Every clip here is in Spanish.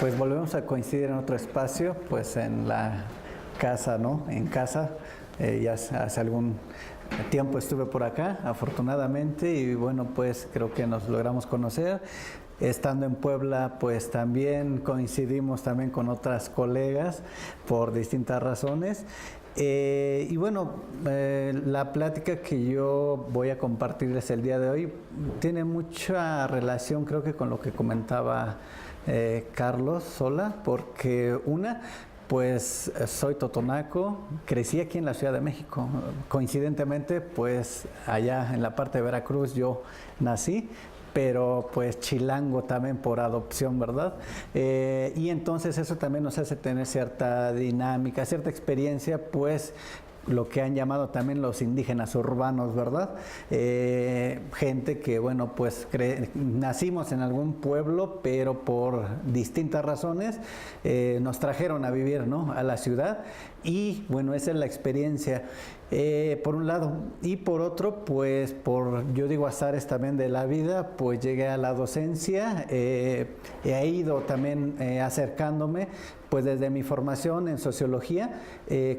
Pues volvemos a coincidir en otro espacio, pues en la casa, ¿no? En casa. Ya hace algún tiempo estuve por acá, afortunadamente, y bueno, pues creo que nos logramos conocer. Estando en Puebla, pues también coincidimos también con otras colegas por distintas razones. Y bueno, la plática que yo voy a compartirles el día de hoy tiene mucha relación, creo que con lo que comentaba Carlos Sola, porque pues soy totonaco, crecí aquí en la Ciudad de México. Coincidentemente, pues allá en la parte de Veracruz yo nací, pero pues chilango también por adopción, ¿verdad? Y entonces eso también nos hace tener cierta dinámica, cierta experiencia, pues lo que han llamado también los indígenas urbanos, ¿verdad? Gente que, bueno, pues nacimos en algún pueblo, pero por distintas razones nos trajeron a vivir, ¿no? A la ciudad. Y bueno, esa es la experiencia, por un lado. Y por otro, pues yo digo azares también de la vida, pues llegué a la docencia, he ido también acercándome, pues desde mi formación en sociología,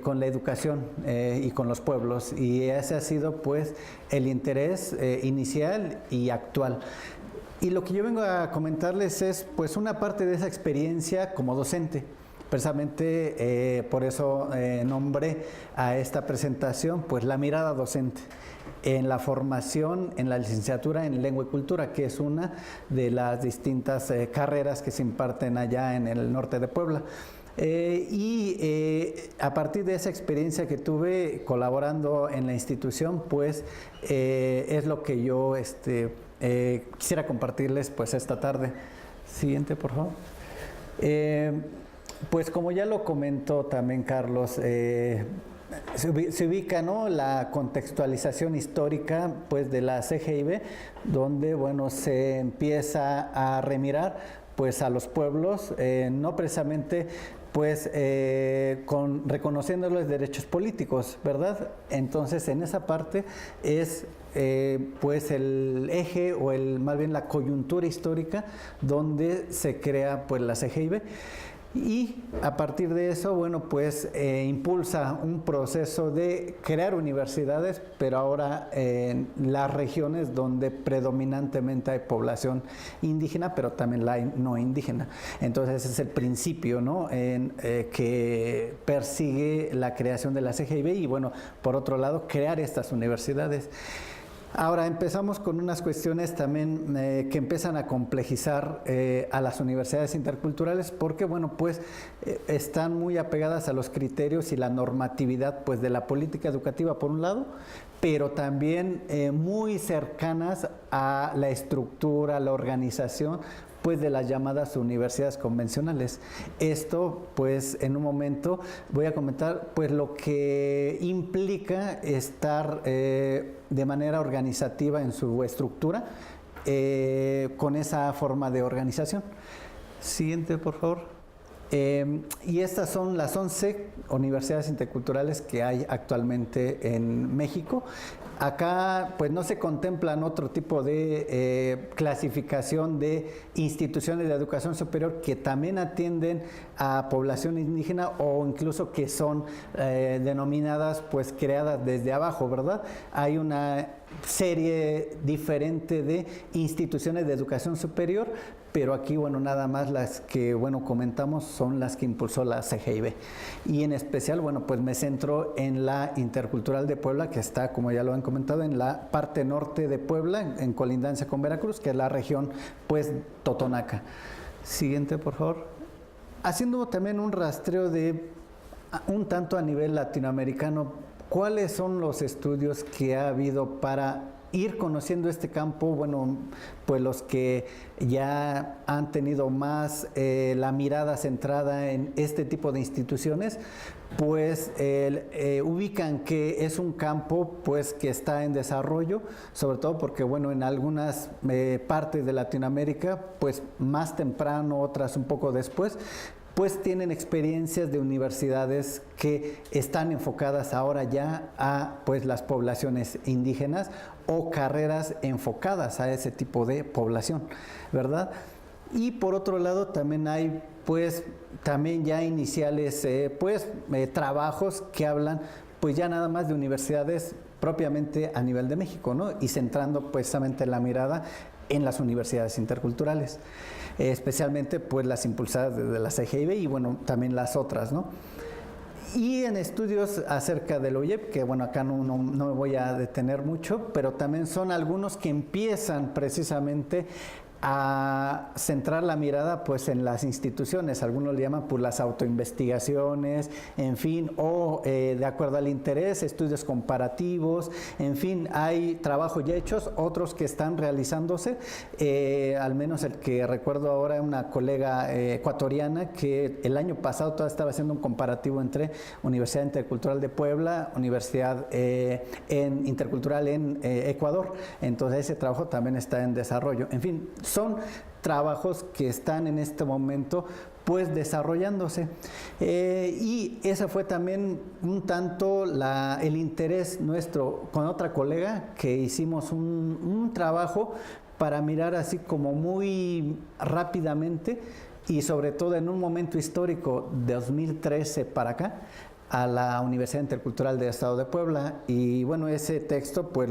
con la educación y con los pueblos. Y ese ha sido pues el interés inicial y actual. Y lo que yo vengo a comentarles es pues una parte de esa experiencia como docente. Precisamente por eso nombré a esta presentación pues la mirada docente en la formación en la licenciatura en Lengua y Cultura, que es una de las distintas carreras que se imparten allá en el norte de Puebla. A partir de esa experiencia que tuve colaborando en la institución, pues es lo que yo quisiera compartirles pues esta tarde. Siguiente, por favor. Pues como ya lo comentó también Carlos, se ubica, ¿no?, la contextualización histórica pues de la CGIB, donde bueno se empieza a remirar pues a los pueblos, no precisamente pues reconociéndoles derechos políticos, ¿verdad? Entonces en esa parte es pues el eje o más bien la coyuntura histórica donde se crea pues la CGIB. Y a partir de eso, bueno, pues impulsa un proceso de crear universidades, pero ahora en las regiones donde predominantemente hay población indígena, pero también la hay no indígena. Entonces ese es el principio, ¿no?, que persigue la creación de la CGIB y, bueno, por otro lado, crear estas universidades. Ahora empezamos con unas cuestiones también que empiezan a complejizar a las universidades interculturales porque, bueno, pues están muy apegadas a los criterios y la normatividad pues de la política educativa por un lado, pero también muy cercanas a la estructura, la organización pues de las llamadas universidades convencionales. Esto, pues, en un momento voy a comentar pues lo que implica estar de manera organizativa en su estructura con esa forma de organización. Siguiente, por favor. Y estas son las 11 universidades interculturales que hay actualmente en México. Acá pues no se contemplan otro tipo de clasificación de instituciones de educación superior que también atienden a población indígena o incluso que son denominadas pues creadas desde abajo, ¿verdad? Hay una serie diferente de instituciones de educación superior, pero aquí, bueno, nada más las que, bueno, comentamos son las que impulsó la CGIB. Y en especial, bueno, pues me centro en la Intercultural de Puebla, que está, como ya lo han comentado, en la parte norte de Puebla, en colindancia con Veracruz, que es la región, pues, totonaca. Siguiente, por favor. Haciendo también un rastreo de, un tanto a nivel latinoamericano, ¿cuáles son los estudios que ha habido para ir conociendo este campo? Bueno, pues los que ya han tenido más la mirada centrada en este tipo de instituciones, pues ubican que es un campo pues que está en desarrollo, sobre todo porque, bueno, en algunas partes de Latinoamérica, pues más temprano, otras un poco después, pues tienen experiencias de universidades que están enfocadas ahora ya a pues las poblaciones indígenas o carreras enfocadas a ese tipo de población, ¿verdad? Y por otro lado también hay pues también ya iniciales trabajos que hablan pues ya nada más de universidades propiamente a nivel de México, ¿no? Y centrando precisamente la mirada en las universidades interculturales, especialmente pues las impulsadas desde la CGIB y bueno, también las otras, ¿no? Y en estudios acerca del OIEP, que bueno, acá no me voy a detener mucho, pero también son algunos que empiezan precisamente a centrar la mirada pues en las instituciones, algunos le llaman pues las autoinvestigaciones, en fin, o de acuerdo al interés, estudios comparativos, en fin, hay trabajos ya hechos, otros que están realizándose, al menos el que recuerdo ahora, una colega ecuatoriana que el año pasado todavía estaba haciendo un comparativo entre Universidad Intercultural de Puebla, Universidad Intercultural en Ecuador, entonces ese trabajo también está en desarrollo, en fin, son trabajos que están en este momento pues desarrollándose y ese fue también un tanto el interés nuestro con otra colega que hicimos un trabajo para mirar así como muy rápidamente y sobre todo en un momento histórico de 2013 para acá a la Universidad Intercultural del Estado de Puebla y bueno, ese texto pues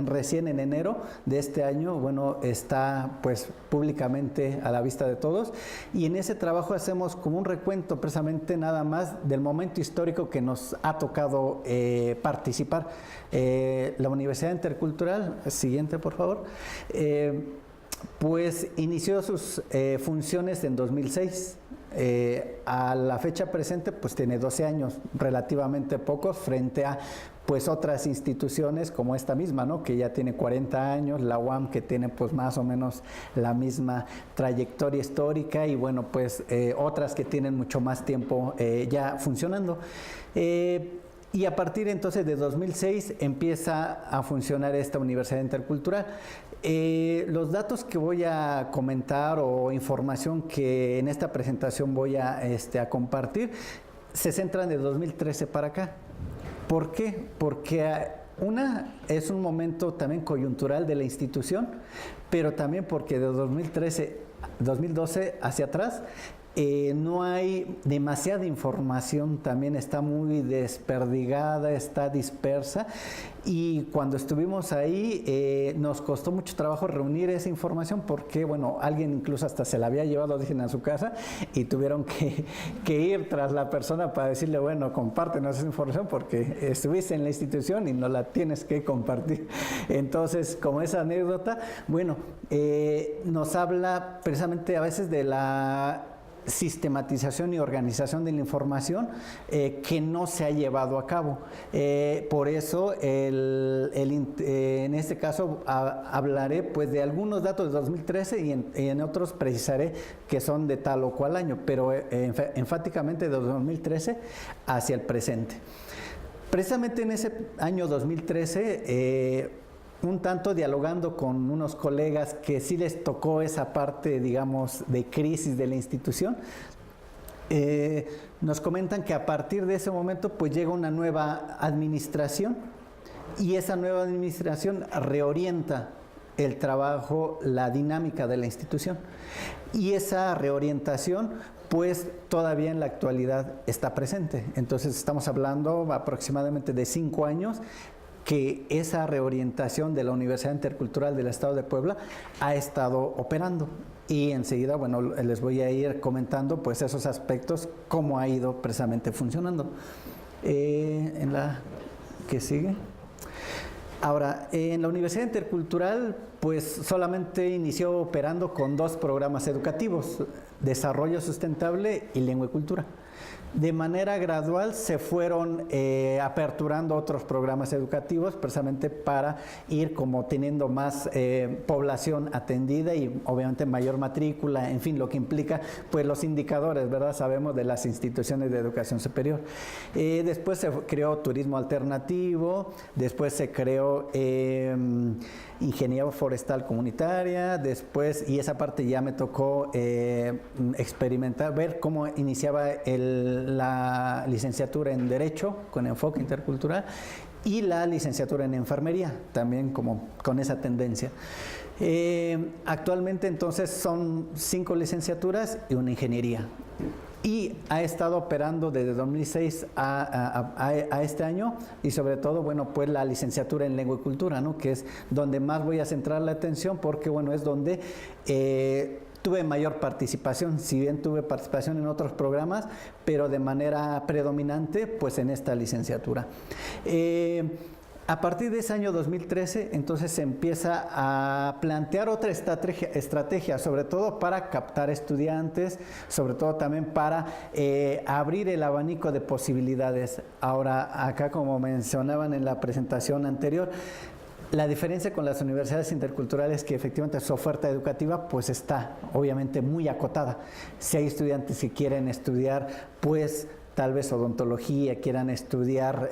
recién en enero de este año, bueno, está pues públicamente a la vista de todos y en ese trabajo hacemos como un recuento precisamente nada más del momento histórico que nos ha tocado participar. La Universidad Intercultural, siguiente por favor, pues inició sus funciones en 2006. A la fecha presente pues tiene 12 años, relativamente pocos frente a pues otras instituciones como esta misma, ¿no? Que ya tiene 40 años, la UAM que tiene pues más o menos la misma trayectoria histórica y bueno pues otras que tienen mucho más tiempo ya funcionando. Y a partir entonces de 2006 empieza a funcionar esta Universidad Intercultural. Los datos que voy a comentar o información que en esta presentación voy a compartir se centran de 2013 para acá. ¿Por qué? Porque una es un momento también coyuntural de la institución, pero también porque de 2012 hacia atrás no hay demasiada información, también está muy desperdigada, está dispersa y cuando estuvimos ahí nos costó mucho trabajo reunir esa información porque bueno, alguien incluso hasta se la había llevado, dicen, a su casa y tuvieron que ir tras la persona para decirle, bueno, compártenos esa información porque estuviste en la institución y no la tienes que compartir. Entonces, como esa anécdota, bueno, nos habla precisamente a veces de la sistematización y organización de la información que no se ha llevado a cabo. Por eso, en este caso, hablaré pues de algunos datos de 2013 y en otros precisaré que son de tal o cual año, pero enfáticamente de 2013 hacia el presente. Precisamente en ese año 2013, un tanto dialogando con unos colegas que sí les tocó esa parte, digamos, de crisis de la institución, nos comentan que a partir de ese momento pues llega una nueva administración y esa nueva administración reorienta el trabajo, la dinámica de la institución y esa reorientación pues todavía en la actualidad está presente. Entonces estamos hablando aproximadamente de 5 años que esa reorientación de la Universidad Intercultural del Estado de Puebla ha estado operando. Y enseguida, bueno, les voy a ir comentando pues esos aspectos, cómo ha ido precisamente funcionando. En la que sigue. Ahora, en la Universidad Intercultural, pues solamente inició operando con 2 programas educativos, Desarrollo Sustentable y Lengua y Cultura. De manera gradual se fueron aperturando otros programas educativos precisamente para ir como teniendo más población atendida y obviamente mayor matrícula, en fin, lo que implica pues los indicadores, ¿verdad? Sabemos de las instituciones de educación superior. Después se creó turismo alternativo, después se creó ingeniería forestal comunitaria, después, y esa parte ya me tocó experimentar, ver cómo iniciaba la licenciatura en Derecho con enfoque intercultural y la licenciatura en Enfermería, también como con esa tendencia. Actualmente entonces son 5 licenciaturas y una ingeniería. Y ha estado operando desde 2006 a este año, y sobre todo, bueno, pues la licenciatura en lengua y cultura, ¿no? Que es donde más voy a centrar la atención, porque, bueno, es donde tuve mayor participación. Si bien tuve participación en otros programas, pero de manera predominante, pues en esta licenciatura. A partir de ese año 2013, entonces se empieza a plantear otra estrategia, sobre todo para captar estudiantes, sobre todo también para abrir el abanico de posibilidades. Ahora, acá, como mencionaban en la presentación anterior, la diferencia con las universidades interculturales es que efectivamente su oferta educativa pues está obviamente muy acotada. Si hay estudiantes que quieren estudiar pues tal vez odontología, quieran estudiar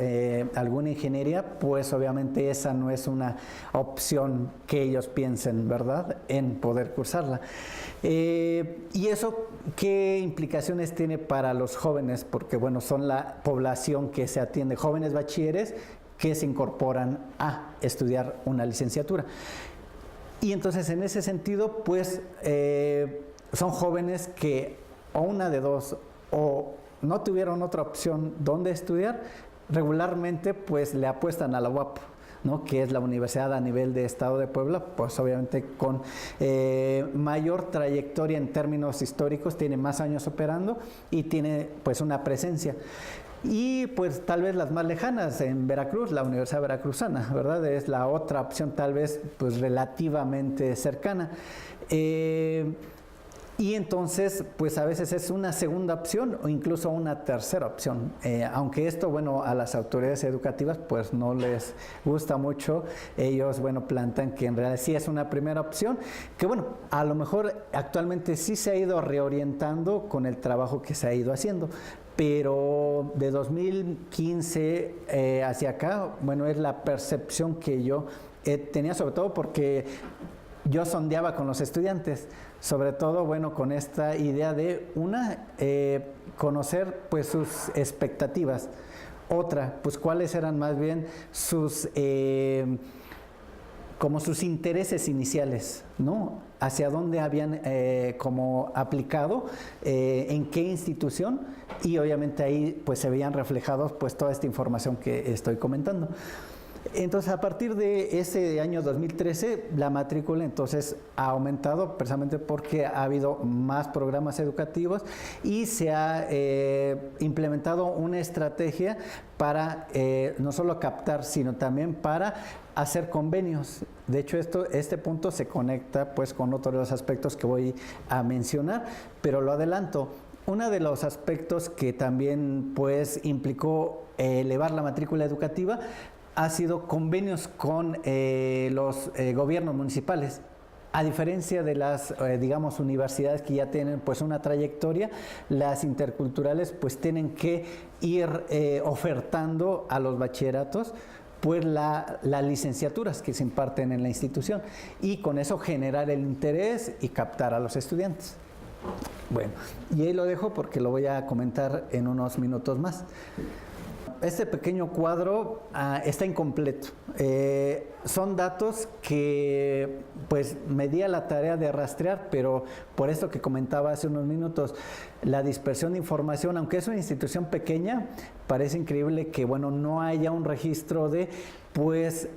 alguna ingeniería, pues obviamente esa no es una opción que ellos piensen, ¿verdad?, en poder cursarla. ¿Y eso qué implicaciones tiene para los jóvenes? Porque, bueno, son la población que se atiende, jóvenes bachilleres que se incorporan a estudiar una licenciatura. Y entonces, en ese sentido, pues, son jóvenes que o una de dos, o no tuvieron otra opción donde estudiar, regularmente pues le apuestan a la UAP, ¿no?, que es la universidad a nivel de Estado de Puebla, pues obviamente con mayor trayectoria en términos históricos, tiene más años operando y tiene pues una presencia. Y pues tal vez las más lejanas, en Veracruz, la Universidad Veracruzana, ¿verdad? Es la otra opción tal vez pues relativamente cercana. Y entonces, pues a veces es una segunda opción o incluso una tercera opción. Aunque esto, bueno, a las autoridades educativas pues no les gusta mucho. Ellos, bueno, plantean que en realidad sí es una primera opción, que bueno, a lo mejor actualmente sí se ha ido reorientando con el trabajo que se ha ido haciendo. Pero de 2015 hacia acá, bueno, es la percepción que yo tenía, sobre todo porque yo sondeaba con los estudiantes, sobre todo, bueno, con esta idea de conocer pues sus expectativas. Otra, pues cuáles eran más bien sus como sus intereses iniciales, ¿no? Hacia dónde habían como aplicado, en qué institución, y obviamente ahí pues se veían reflejados pues toda esta información que estoy comentando. Entonces, a partir de ese año 2013, la matrícula entonces ha aumentado precisamente porque ha habido más programas educativos y se ha implementado una estrategia para no solo captar, sino también para hacer convenios. De hecho, este punto se conecta pues con otro de los aspectos que voy a mencionar, pero lo adelanto. Uno de los aspectos que también pues implicó elevar la matrícula educativa ha sido convenios con los gobiernos municipales. A diferencia de las, digamos, universidades que ya tienen pues una trayectoria, las interculturales pues tienen que ir ofertando a los bachilleratos pues las licenciaturas que se imparten en la institución, y con eso generar el interés y captar a los estudiantes. Bueno, y ahí lo dejo porque lo voy a comentar en unos minutos más. Este pequeño cuadro está incompleto. Son datos que pues me di a la tarea de rastrear, pero por esto que comentaba hace unos minutos, la dispersión de información, aunque es una institución pequeña, parece increíble que, bueno, no haya un registro de pues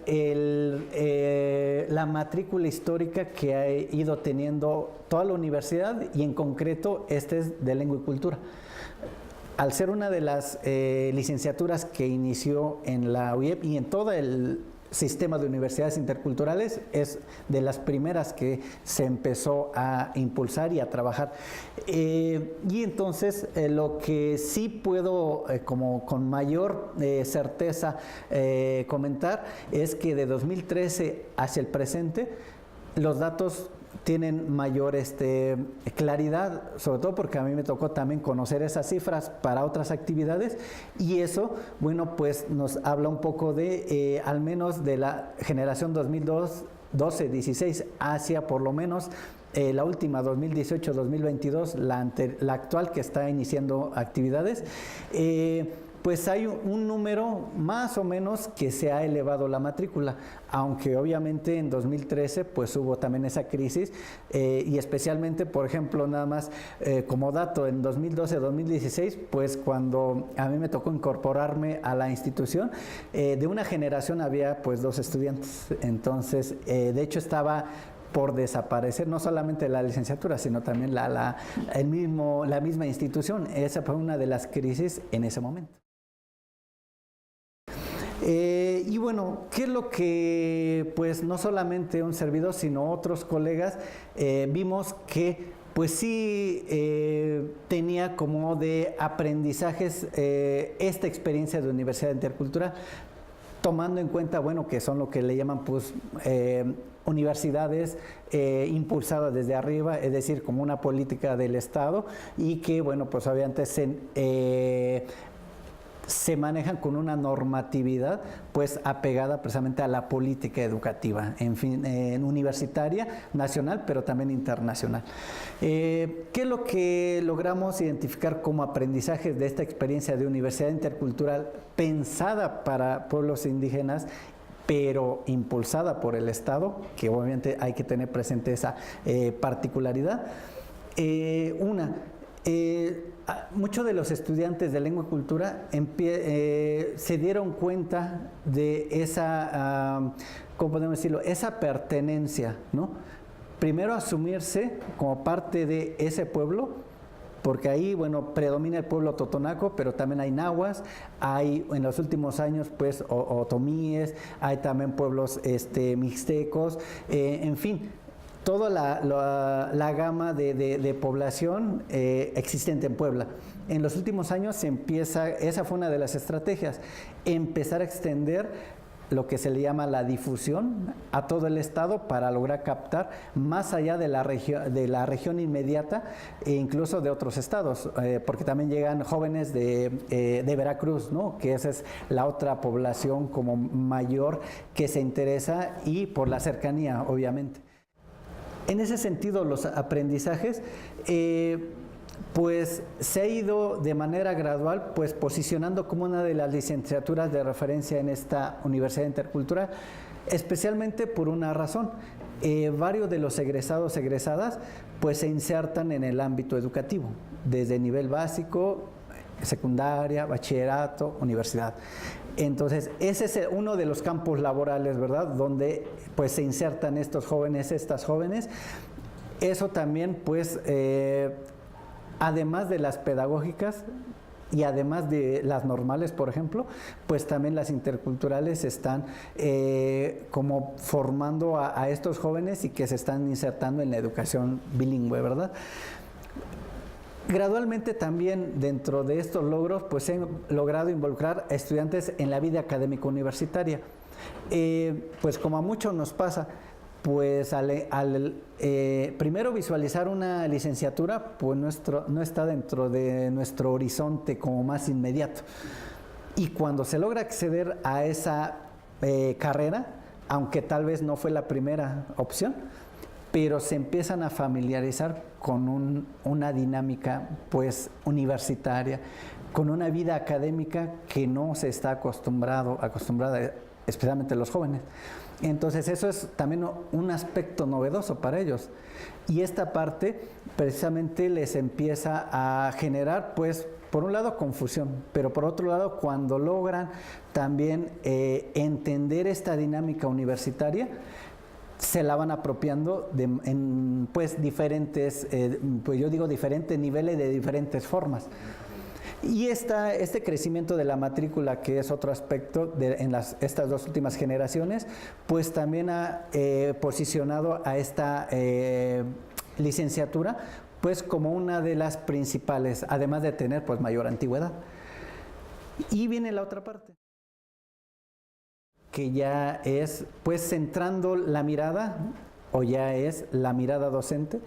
la matrícula histórica que ha ido teniendo toda la universidad, y en concreto este es de lengua y cultura. Al ser una de las licenciaturas que inició en la UIEP y en todo el sistema de universidades interculturales, es de las primeras que se empezó a impulsar y a trabajar. Y entonces lo que sí puedo como con mayor certeza comentar es que de 2013 hacia el presente los datos tienen mayor claridad, sobre todo porque a mí me tocó también conocer esas cifras para otras actividades, y eso, bueno, pues nos habla un poco de, al menos de la generación 2012-16 hacia por lo menos la última 2018-2022, la actual que está iniciando actividades. pues hay un número más o menos que se ha elevado la matrícula, aunque obviamente en 2013 pues hubo también esa crisis y especialmente, por ejemplo, nada más como dato, en 2012-2016, pues cuando a mí me tocó incorporarme a la institución, de una generación había pues 2 estudiantes, entonces de hecho estaba por desaparecer no solamente la licenciatura, sino también la misma institución. Esa fue una de las crisis en ese momento. Y bueno, ¿qué es lo que pues no solamente un servidor, sino otros colegas vimos que pues sí tenía como de aprendizajes esta experiencia de Universidad Intercultural, tomando en cuenta, bueno, que son lo que le llaman pues universidades impulsadas desde arriba, es decir, como una política del Estado y que, bueno, pues obviamente se manejan con una normatividad pues apegada precisamente a la política educativa, en fin, universitaria, nacional, pero también internacional. ¿Qué es lo que logramos identificar como aprendizajes de esta experiencia de universidad intercultural pensada para pueblos indígenas, pero impulsada por el Estado, que obviamente hay que tener presente esa particularidad? Muchos de los estudiantes de lengua y cultura se dieron cuenta de esa, ¿cómo podemos decirlo?, esa pertenencia, ¿no? Primero asumirse como parte de ese pueblo, porque ahí, bueno, predomina el pueblo totonaco, pero también hay nahuas, hay en los últimos años, pues, otomíes, hay también pueblos mixtecos, en fin, toda la gama de población existente en Puebla. En los últimos años esa fue una de las estrategias, empezar a extender lo que se le llama la difusión a todo el estado para lograr captar más allá de la región inmediata e incluso de otros estados, porque también llegan jóvenes de Veracruz, ¿no?, que esa es la otra población como mayor que se interesa y por la cercanía, obviamente. En ese sentido, los aprendizajes pues se ha ido de manera gradual pues posicionando como una de las licenciaturas de referencia en esta Universidad Intercultural, especialmente por una razón. Varios de los egresadas pues se insertan en el ámbito educativo, desde nivel básico, secundaria, bachillerato, universidad. Entonces, ese es uno de los campos laborales, ¿verdad?, donde pues se insertan estos jóvenes, estas jóvenes. Eso también pues además de las pedagógicas y además de las normales, por ejemplo, pues también las interculturales están como formando a estos jóvenes y que se están insertando en la educación bilingüe, ¿verdad? Gradualmente también dentro de estos logros pues se han logrado involucrar a estudiantes en la vida académica universitaria. Pues como a muchos nos pasa, pues primero visualizar una licenciatura pues no está dentro de nuestro horizonte como más inmediato. Y cuando se logra acceder a esa carrera, aunque tal vez no fue la primera opción, pero se empiezan a familiarizar con una dinámica pues universitaria, con una vida académica que no se está acostumbrada especialmente los jóvenes. Entonces eso es también un aspecto novedoso para ellos. Y esta parte precisamente les empieza a generar, pues, por un lado confusión, pero por otro lado cuando logran también entender esta dinámica universitaria, se la van apropiando en pues diferentes, pues yo digo diferentes niveles de diferentes formas. Y este crecimiento de la matrícula, que es otro aspecto en estas 2 últimas generaciones, pues también ha posicionado a esta licenciatura pues como una de las principales, además de tener pues mayor antigüedad. Y viene la otra parte, que ya es pues centrando la mirada, o ya es la mirada docente,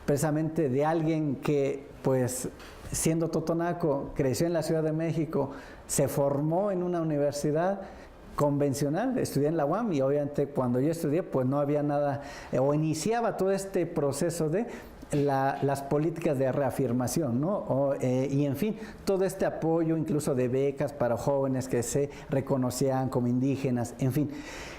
precisamente de alguien que pues siendo totonaco, creció en la Ciudad de México, se formó en una universidad convencional, estudié en la UAM y obviamente cuando yo estudié pues no había nada, o iniciaba todo este proceso las políticas de reafirmación, ¿no? Y en fin, todo este apoyo incluso de becas para jóvenes que se reconocían como indígenas, en fin.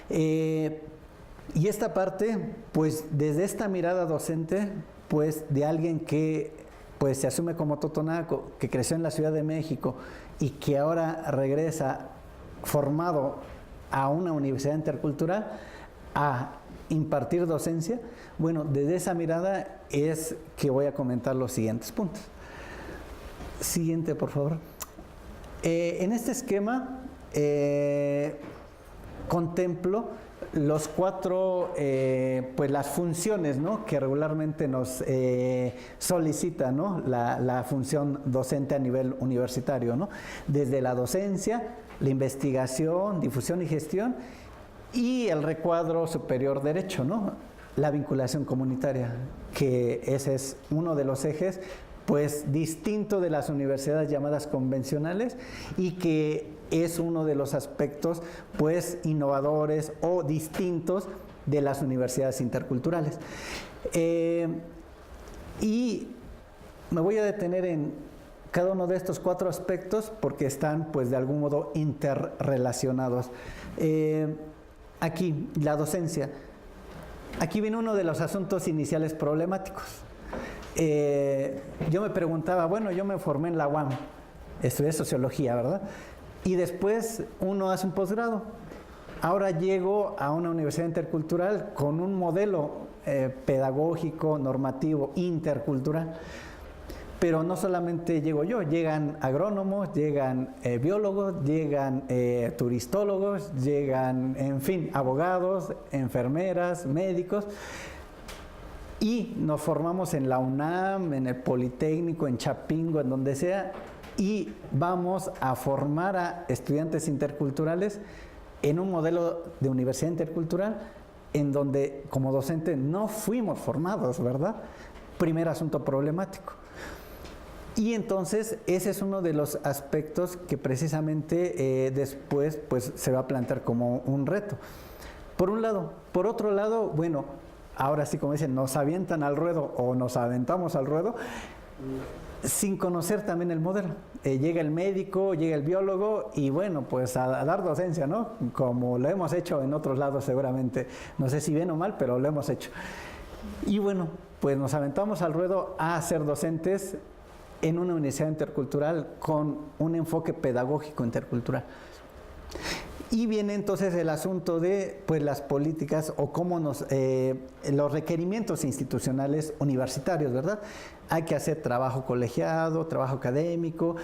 Y esta parte, pues desde esta mirada docente, pues de alguien que pues se asume como totonaco, que creció en la Ciudad de México y que ahora regresa formado a una universidad intercultural a impartir docencia, bueno, desde esa mirada es que voy a comentar los siguientes puntos. Siguiente, por favor. En este esquema contemplo los cuatro, pues las funciones, ¿no?, que regularmente nos solicita, ¿no?, la función docente a nivel universitario, ¿no? Desde la docencia, la investigación, difusión y gestión, y el recuadro superior derecho, ¿no?, la vinculación comunitaria, que ese es uno de los ejes, pues distinto de las universidades llamadas convencionales y que es uno de los aspectos pues innovadores o distintos de las universidades interculturales. Y me voy a detener en cada uno de estos cuatro aspectos porque están pues de algún modo interrelacionados. Aquí, la docencia. Aquí viene uno de los asuntos iniciales problemáticos. Yo me preguntaba, bueno, yo me formé en la UAM, estudié sociología, ¿verdad? Y después uno hace un posgrado. Ahora llego a una universidad intercultural con un modelo pedagógico, normativo, intercultural. Pero no solamente llego yo, llegan agrónomos, llegan biólogos, llegan turistólogos, llegan, en fin, abogados, enfermeras, médicos. Y nos formamos en la UNAM, en el Politécnico, en Chapingo, en donde sea, y vamos a formar a estudiantes interculturales en un modelo de universidad intercultural en donde como docente no fuimos formados, ¿verdad? Primer asunto problemático. Y entonces ese es uno de los aspectos que precisamente después pues, se va a plantear como un reto. Por un lado. Por otro lado, bueno, ahora sí como dicen, nos avientan al ruedo o nos aventamos al ruedo sin conocer también el modelo. Llega el médico, llega el biólogo y bueno, pues a dar docencia, ¿no? Como lo hemos hecho en otros lados seguramente. No sé si bien o mal, pero lo hemos hecho. Y bueno, pues nos aventamos al ruedo a ser docentes en una universidad intercultural con un enfoque pedagógico intercultural. Y viene entonces el asunto de pues, las políticas o cómo los requerimientos institucionales universitarios, ¿verdad? Hay que hacer trabajo colegiado, trabajo académico.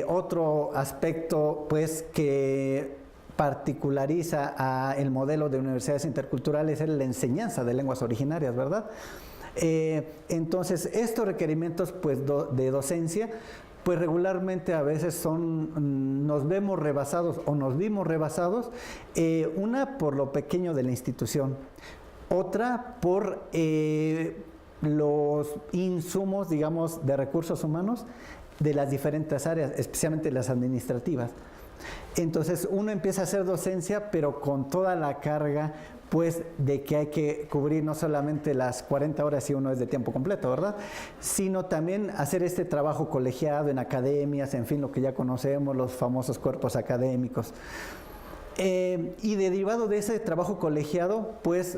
Otro aspecto pues, que particulariza el modelo de universidades interculturales es la enseñanza de lenguas originarias, ¿verdad? Entonces, estos requerimientos pues, de docencia pues regularmente a veces nos vemos rebasados o nos vimos rebasados, una por lo pequeño de la institución, otra por los insumos, digamos, de recursos humanos de las diferentes áreas, especialmente las administrativas. Entonces uno empieza a hacer docencia, pero con toda la carga pues de que hay que cubrir no solamente las 40 horas si uno es de tiempo completo, ¿verdad? Sino también hacer este trabajo colegiado en academias, en fin, lo que ya conocemos, los famosos cuerpos académicos. Y derivado de ese trabajo colegiado, pues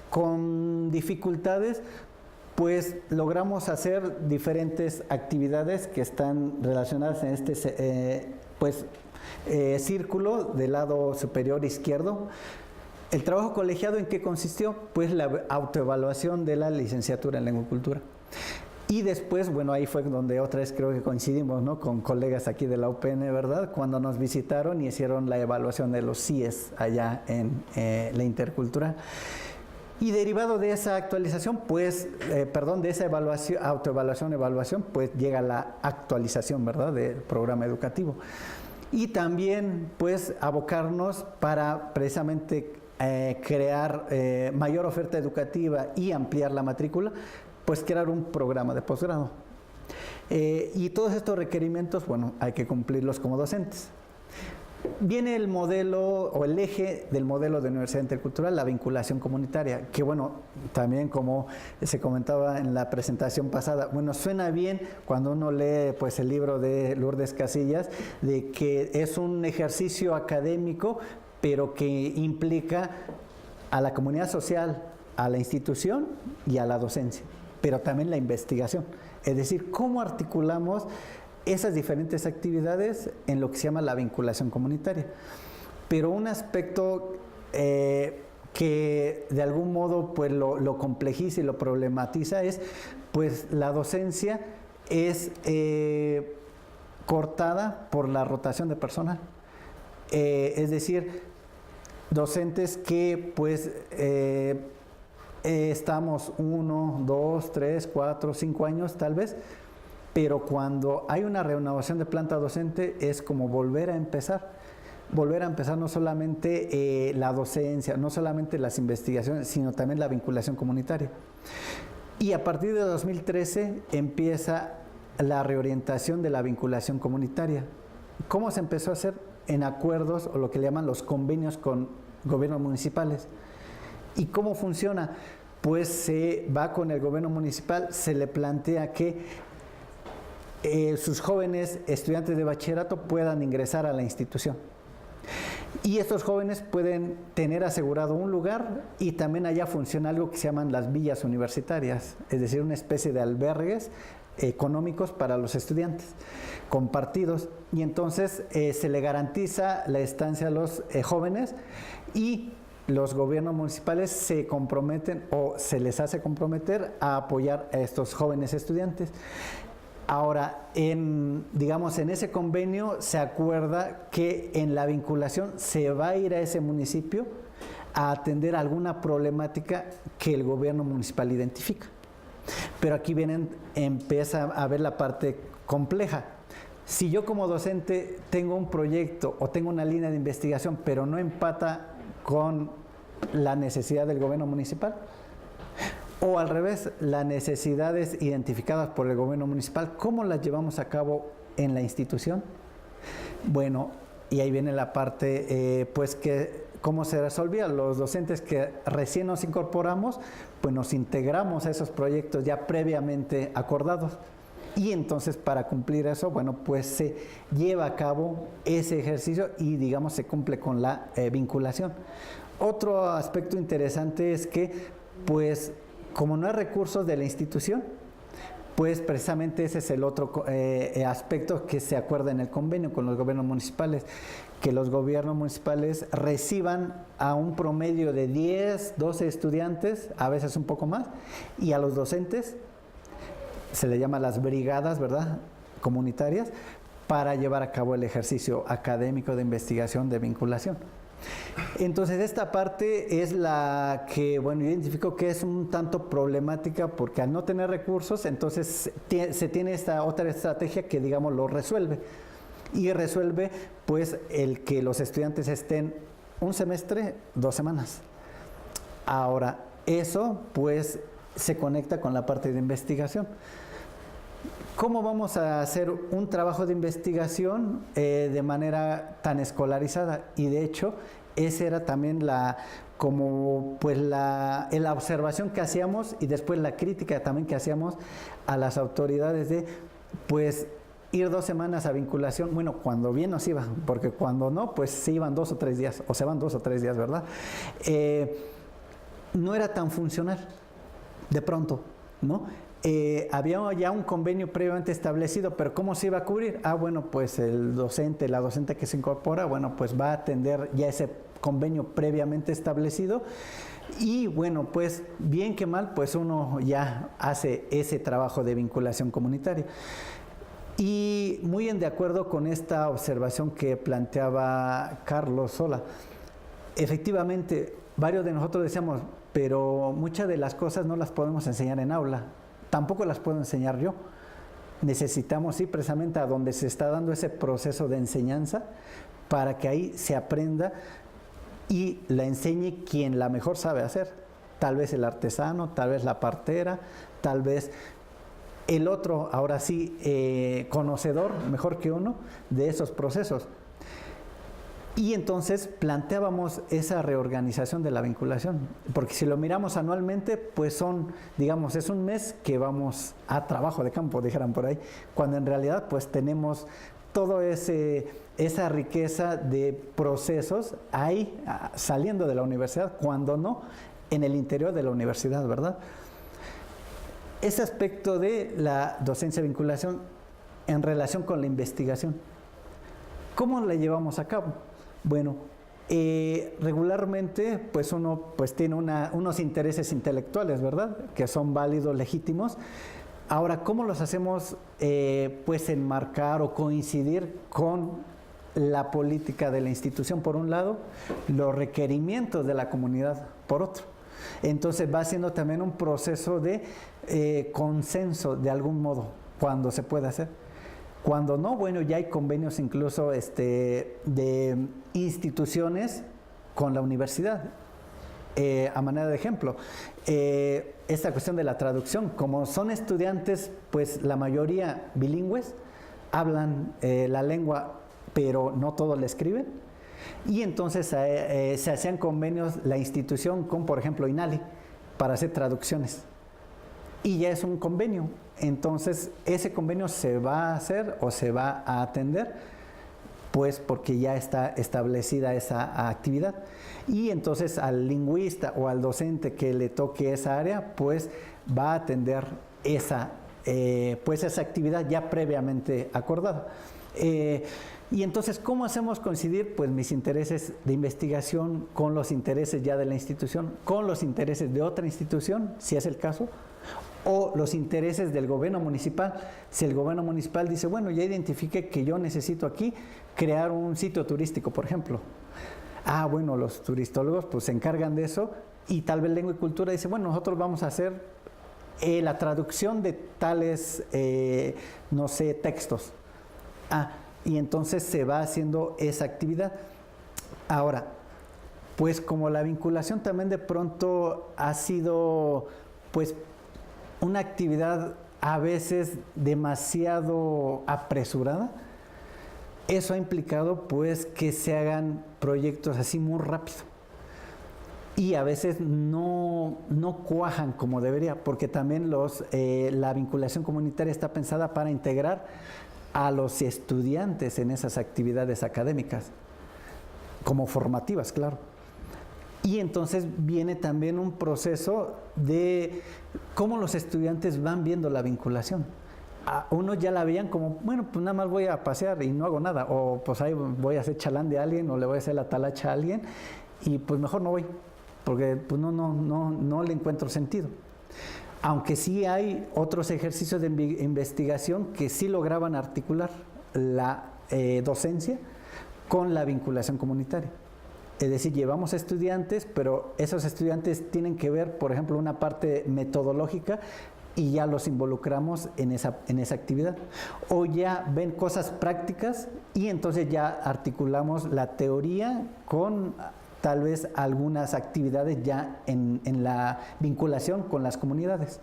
con dificultades, pues logramos hacer diferentes actividades que están relacionadas en este círculo del lado superior izquierdo. ¿El trabajo colegiado en qué consistió? Pues la autoevaluación de la licenciatura en lengua y cultura. Y después, bueno, ahí fue donde otra vez creo que coincidimos, ¿no? Con colegas aquí de la UPN, ¿verdad? Cuando nos visitaron y hicieron la evaluación de los CIES allá en la intercultural. Y derivado de esa actualización, pues, de esa evaluación, pues llega la actualización, ¿verdad? Del programa educativo. Y también, pues, abocarnos para precisamente crear mayor oferta educativa y ampliar la matrícula, pues crear un programa de posgrado. Y todos estos requerimientos, bueno, hay que cumplirlos como docentes. Viene el modelo o el eje del modelo de universidad intercultural, la vinculación comunitaria, que bueno, también como se comentaba en la presentación pasada, bueno, suena bien cuando uno lee pues el libro de Lourdes Casillas, de que es un ejercicio académico, pero que implica a la comunidad social, a la institución y a la docencia, pero también la investigación. Es decir, cómo articulamos esas diferentes actividades en lo que se llama la vinculación comunitaria. Pero un aspecto que de algún modo pues lo complejiza y lo problematiza es pues la docencia es cortada por la rotación de personal. Es decir, docentes que pues estamos 1, 2, 3, 4, 5 años tal vez, pero cuando hay una renovación de planta docente es como volver a empezar no solamente la docencia, no solamente las investigaciones, sino también la vinculación comunitaria. Y a partir de 2013 empieza la reorientación de la vinculación comunitaria. ¿Cómo se empezó a hacer? En acuerdos o lo que le llaman los convenios con gobiernos municipales. ¿Y cómo funciona? Pues se va con el gobierno municipal, se le plantea que sus jóvenes estudiantes de bachillerato puedan ingresar a la institución. Y estos jóvenes pueden tener asegurado un lugar y también allá funciona algo que se llaman las villas universitarias, es decir, una especie de albergues económicos para los estudiantes, compartidos. Y entonces se le garantiza la estancia a los jóvenes y los gobiernos municipales se comprometen o se les hace comprometer a apoyar a estos jóvenes estudiantes. Ahora, digamos, en ese convenio se acuerda que en la vinculación se va a ir a ese municipio a atender alguna problemática que el gobierno municipal identifica. Pero aquí empieza a ver la parte compleja. Si yo como docente tengo un proyecto o tengo una línea de investigación, pero no empata con la necesidad del gobierno municipal, o al revés, las necesidades identificadas por el gobierno municipal, ¿cómo las llevamos a cabo en la institución? Bueno, y ahí viene la parte, pues que cómo se resolvía. Los docentes que recién nos incorporamos, pues nos integramos a esos proyectos ya previamente acordados. Y entonces para cumplir eso, bueno, pues se lleva a cabo ese ejercicio y digamos se cumple con la vinculación. Otro aspecto interesante es que, pues, como no hay recursos de la institución, pues precisamente ese es el otro aspecto que se acuerda en el convenio con los gobiernos municipales, que los gobiernos municipales reciban a un promedio de 10, 12 estudiantes, a veces un poco más, y a los docentes, se le llama las brigadas, ¿verdad?, comunitarias, para llevar a cabo el ejercicio académico de investigación, de vinculación. Entonces esta parte es la que, bueno, yo identifico que es un tanto problemática porque al no tener recursos, entonces se tiene esta otra estrategia que, digamos, lo resuelve. Y resuelve, pues, el que los estudiantes estén un semestre, 2 semanas. Ahora, eso, pues, se conecta con la parte de investigación. ¿Cómo vamos a hacer un trabajo de investigación de manera tan escolarizada? Y de hecho, esa era también la observación que hacíamos y después la crítica también que hacíamos a las autoridades de, pues, ir 2 semanas a vinculación. Bueno, cuando bien nos iba, porque cuando no, pues se iban 2 o 3 días, o se van 2 o 3 días, ¿verdad? No era tan funcional, de pronto, ¿no? Había ya un convenio previamente establecido, pero ¿cómo se iba a cubrir? Bueno, pues el docente, la docente que se incorpora, bueno, pues va a atender ya ese convenio previamente establecido y bueno, pues bien que mal, pues uno ya hace ese trabajo de vinculación comunitaria. Y muy de acuerdo con esta observación que planteaba Carlos Sola, efectivamente, varios de nosotros decíamos, pero muchas de las cosas no las podemos enseñar en aula. Tampoco las puedo enseñar yo. Necesitamos ir precisamente a donde se está dando ese proceso de enseñanza para que ahí se aprenda y la enseñe quien la mejor sabe hacer. Tal vez el artesano, tal vez la partera, tal vez el otro, ahora sí, conocedor, mejor que uno, de esos procesos. Y entonces planteábamos esa reorganización de la vinculación, porque si lo miramos anualmente, pues digamos, es un mes que vamos a trabajo de campo, dijeran por ahí, cuando en realidad pues tenemos todo esa riqueza de procesos ahí saliendo de la universidad, cuando no en el interior de la universidad, ¿verdad? Ese aspecto de la docencia de vinculación en relación con la investigación, ¿cómo la llevamos a cabo? Bueno, regularmente pues uno pues tiene unos intereses intelectuales, ¿verdad? Que son válidos, legítimos. Ahora, ¿cómo los hacemos pues enmarcar o coincidir con la política de la institución por un lado, los requerimientos de la comunidad por otro? Entonces va siendo también un proceso de consenso de algún modo, cuando se puede hacer. Cuando no, bueno, ya hay convenios incluso de instituciones con la universidad. A manera de ejemplo, esta cuestión de la traducción, como son estudiantes, pues la mayoría bilingües, hablan la lengua, pero no todos la escriben, y entonces se hacían convenios la institución con, por ejemplo, INALI, para hacer traducciones. Y ya es un convenio, entonces ese convenio se va a hacer o se va a atender, pues porque ya está establecida esa actividad. Y entonces al lingüista o al docente que le toque esa área, pues va a atender esa actividad ya previamente acordada. Y entonces, ¿cómo hacemos coincidir pues mis intereses de investigación con los intereses ya de la institución, con los intereses de otra institución, si es el caso, o los intereses del gobierno municipal? Si el gobierno municipal dice, bueno, ya identifique que yo necesito aquí crear un sitio turístico, por ejemplo. Ah, bueno, los turistólogos pues se encargan de eso, y tal vez Lengua y Cultura dice, bueno, nosotros vamos a hacer la traducción de tales, no sé, textos. Y entonces se va haciendo esa actividad. Ahora, pues como la vinculación también de pronto ha sido pues una actividad a veces demasiado apresurada, eso ha implicado pues que se hagan proyectos así muy rápido. Y a veces no cuajan como debería, porque también la vinculación comunitaria está pensada para integrar a los estudiantes en esas actividades académicas, como formativas, claro. Y entonces viene también un proceso de cómo los estudiantes van viendo la vinculación. Unos ya la veían como, bueno, pues nada más voy a pasear y no hago nada, o pues ahí voy a hacer chalán de alguien, o le voy a hacer la talacha a alguien, y pues mejor no voy, porque pues no le encuentro sentido. Aunque sí hay otros ejercicios de investigación que sí lograban articular la docencia con la vinculación comunitaria. Es decir, llevamos estudiantes, pero esos estudiantes tienen que ver, por ejemplo, una parte metodológica, y ya los involucramos en esa actividad. O ya ven cosas prácticas y entonces ya articulamos la teoría con tal vez algunas actividades ya en la vinculación con las comunidades.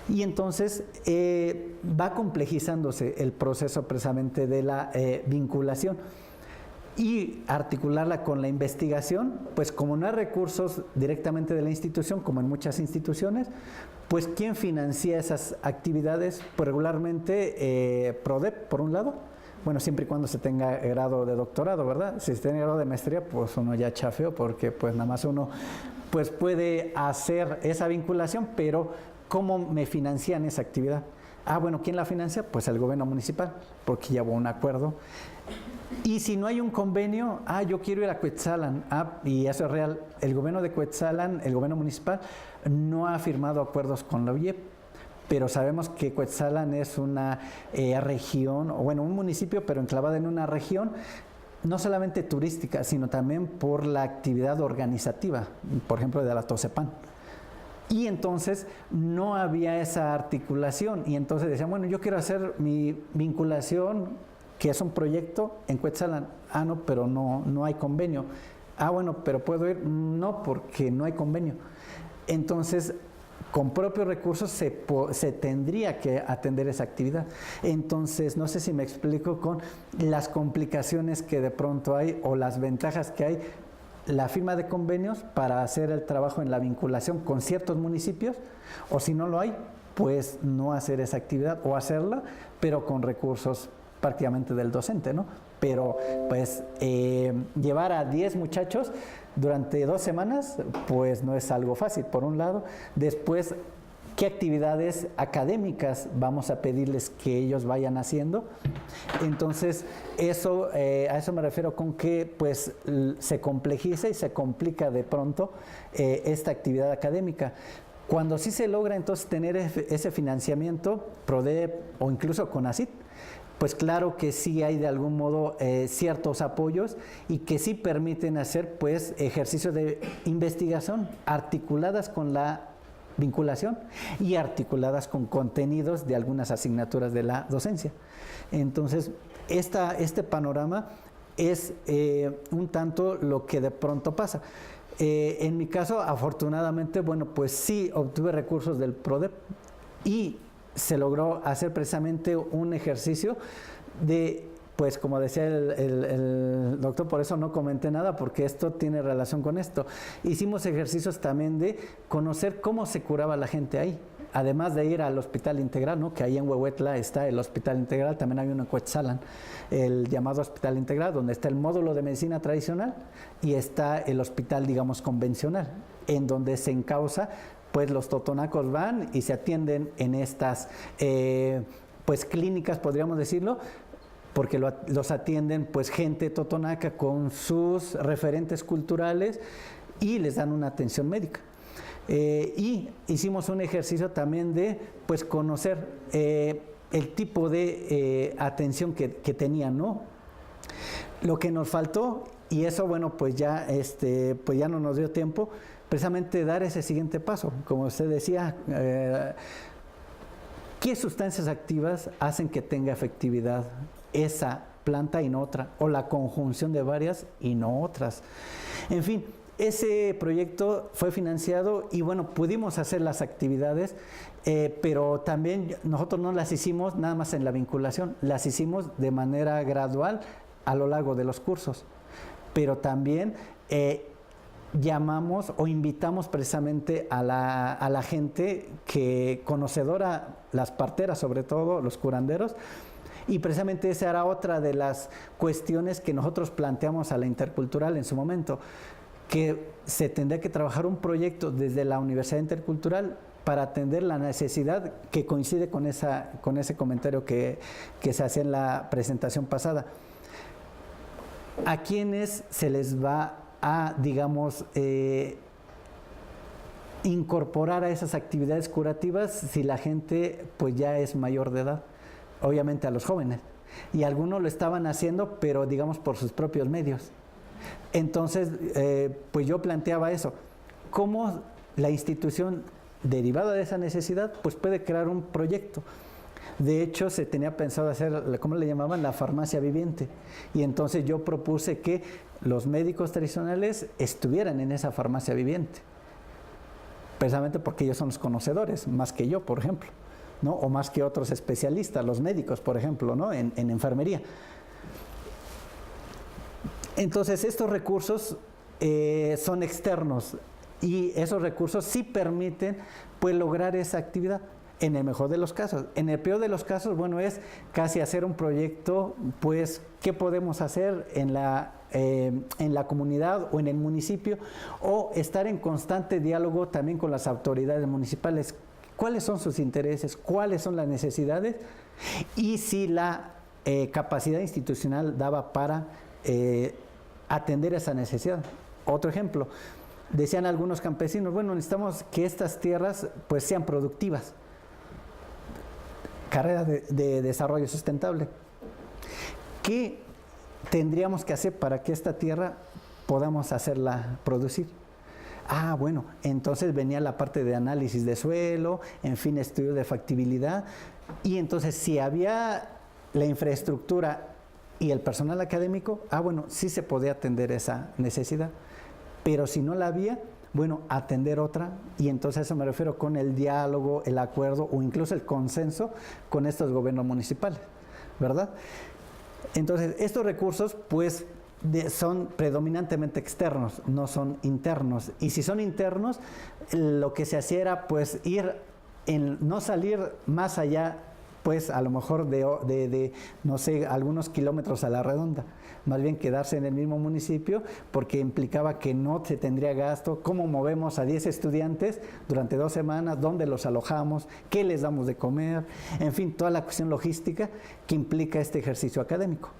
Y entonces va complejizándose el proceso precisamente de la vinculación. Y articularla con la investigación, pues como no hay recursos directamente de la institución, como en muchas instituciones, pues ¿quién financia esas actividades? Pues regularmente PRODEP, por un lado. Bueno, siempre y cuando se tenga grado de doctorado, ¿verdad? Si se tiene grado de maestría, pues uno ya chafeó, porque pues nada más uno pues puede hacer esa vinculación, pero ¿cómo me financian esa actividad? Bueno, ¿quién la financia? Pues el gobierno municipal, porque ya hubo un acuerdo. Y si no hay un convenio, yo quiero ir a Cuetzalan, y eso es real, el gobierno de Cuetzalan, el gobierno municipal, no ha firmado acuerdos con la UIEP. Pero sabemos que Cuetzalan es una región, o bueno, un municipio, pero enclavada en una región, no solamente turística, sino también por la actividad organizativa, por ejemplo, de la Tocepan. Y entonces no había esa articulación, y entonces decían, bueno, yo quiero hacer mi vinculación, que es un proyecto en Cuetzalan. No, pero no hay convenio. Bueno, pero ¿puedo ir? No, porque no hay convenio. Entonces, con propios recursos se tendría que atender esa actividad. Entonces, no sé si me explico con las complicaciones que de pronto hay o las ventajas que hay. La firma de convenios para hacer el trabajo en la vinculación con ciertos municipios, o si no lo hay, pues no hacer esa actividad o hacerla, pero con recursos prácticamente del docente, ¿no? Pero pues llevar a 10 muchachos durante 2 semanas, pues no es algo fácil, por un lado. Después, ¿qué actividades académicas vamos a pedirles que ellos vayan haciendo? Entonces, eso, a eso me refiero con que pues se complejiza y se complica de pronto esta actividad académica. Cuando sí se logra entonces tener ese financiamiento, PRODEP o incluso CONACYT, pues claro que sí hay de algún modo ciertos apoyos y que sí permiten hacer pues ejercicios de investigación articuladas con la vinculación y articuladas con contenidos de algunas asignaturas de la docencia. Entonces, este panorama es un tanto lo que de pronto pasa. En mi caso, afortunadamente, bueno, pues sí obtuve recursos del PRODEP y se logró hacer precisamente un ejercicio de, pues como decía el doctor, por eso no comenté nada, porque esto tiene relación con esto. Hicimos ejercicios también de conocer cómo se curaba la gente ahí. Además de ir al hospital integral, ¿no? Que ahí en Huehuetla está el hospital integral, también hay uno en Cuetzalan, el llamado hospital integral, donde está el módulo de medicina tradicional y está el hospital, digamos, convencional, en donde se encausa, pues los totonacos van y se atienden en estas, pues clínicas, podríamos decirlo, porque los atienden pues gente totonaca con sus referentes culturales y les dan una atención médica. Y hicimos un ejercicio también de pues conocer el tipo de atención que tenían, ¿no? Lo que nos faltó, y eso bueno pues ya no nos dio tiempo, precisamente dar ese siguiente paso. Como usted decía, ¿qué sustancias activas hacen que tenga efectividad esa planta y no otra? O la conjunción de varias y no otras. En fin, ese proyecto fue financiado y bueno, pudimos hacer las actividades, pero también nosotros no las hicimos nada más en la vinculación, las hicimos de manera gradual a lo largo de los cursos, pero también llamamos o invitamos precisamente a la gente que conocedora, las parteras sobre todo, los curanderos, y precisamente esa era otra de las cuestiones que nosotros planteamos a la Intercultural en su momento, que se tendría que trabajar un proyecto desde la Universidad Intercultural para atender la necesidad que coincide con ese comentario que se hacía en la presentación pasada. ¿A quiénes se les va a, digamos, incorporar a esas actividades curativas si la gente pues ya es mayor de edad? Obviamente a los jóvenes. Y algunos lo estaban haciendo, pero digamos por sus propios medios. Entonces, pues yo planteaba eso. ¿Cómo la institución, derivada de esa necesidad, pues puede crear un proyecto? De hecho, se tenía pensado hacer, ¿cómo le llamaban? La farmacia viviente. Y entonces yo propuse que los médicos tradicionales estuvieran en esa farmacia viviente. Precisamente porque ellos son los conocedores, más que yo, por ejemplo, ¿no? O más que otros especialistas, los médicos, por ejemplo, ¿no? En enfermería. Entonces, estos recursos son externos y esos recursos sí permiten pues lograr esa actividad en el mejor de los casos. En el peor de los casos, bueno, es casi hacer un proyecto, pues, ¿qué podemos hacer en la comunidad o en el municipio? O estar en constante diálogo también con las autoridades municipales. ¿Cuáles son sus intereses? ¿Cuáles son las necesidades? Y si la capacidad institucional daba para atender esa necesidad. Otro ejemplo, decían algunos campesinos, bueno, necesitamos que estas tierras pues sean productivas. Carrera de desarrollo sustentable. ¿Qué tendríamos que hacer para que esta tierra podamos hacerla producir? Ah, bueno, entonces venía la parte de análisis de suelo, en fin, estudio de factibilidad, y entonces si había la infraestructura y el personal académico, bueno, sí se podía atender esa necesidad. Pero si no la había, bueno, atender otra, y entonces a eso me refiero con el diálogo, el acuerdo o incluso el consenso con estos gobiernos municipales, ¿verdad? Entonces, estos recursos, pues, son predominantemente externos, no son internos. Y si son internos, lo que se hacía era, pues, no salir más allá, pues, a lo mejor no sé, algunos kilómetros a la redonda. Más bien quedarse en el mismo municipio, porque implicaba que no se tendría gasto. ¿Cómo movemos a 10 estudiantes durante 2 semanas? ¿Dónde los alojamos? ¿Qué les damos de comer? En fin, toda la cuestión logística que implica este ejercicio académico.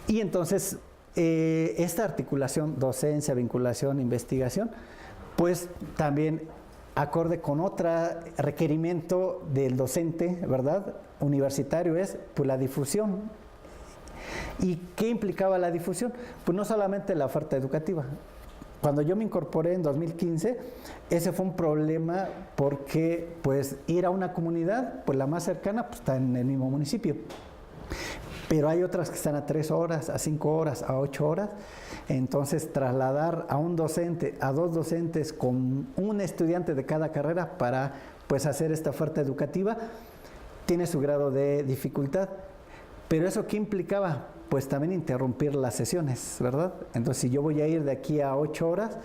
Y entonces, esta articulación, docencia, vinculación, investigación, pues también acorde con otro requerimiento del docente, ¿verdad?, universitario, es pues la difusión. ¿Y qué implicaba la difusión? Pues no solamente la oferta educativa. Cuando yo me incorporé en 2015, ese fue un problema porque pues ir a una comunidad, pues la más cercana, pues está en el mismo municipio. Pero hay otras que están a 3 horas, a 5 horas, a 8 horas. Entonces, trasladar a un docente, a 2 docentes con un estudiante de cada carrera para pues hacer esta oferta educativa, tiene su grado de dificultad. Pero ¿eso qué implicaba? Pues también interrumpir las sesiones, ¿verdad? Entonces, si yo voy a ir de aquí a 8 horas,